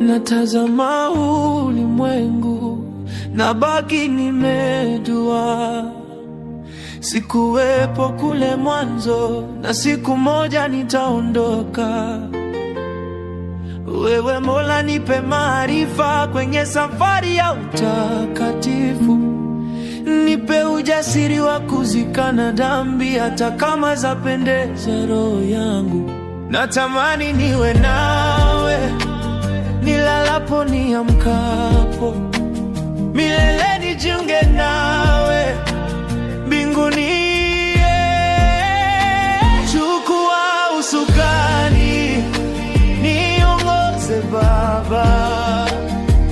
Natazama ulimwengu, nabaki nimedua. Sikuwepo kule mwanzo, na siku moja nitaondoka. Wewe Mola, nipe maarifa kwenye safari ya utakatifu. Nipe ujasiri wa kuzikana dhambi, hata kama zapendeza roho yangu. Natamani niwe nawe nilalapo, niamkapo, milele nijiunge nawe mbinguni. Chukua usukani, niongoze Baba,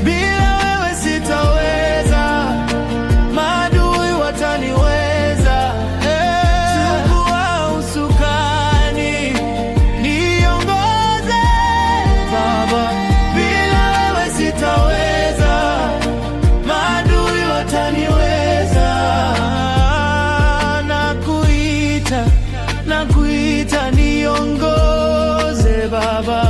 bila wewe sitaweza, maadui wataniweza. Chukua usukani, niongoze Baba, bila wewe sitaweza, maadui wataniweza. Nakuita, niongoze Baba.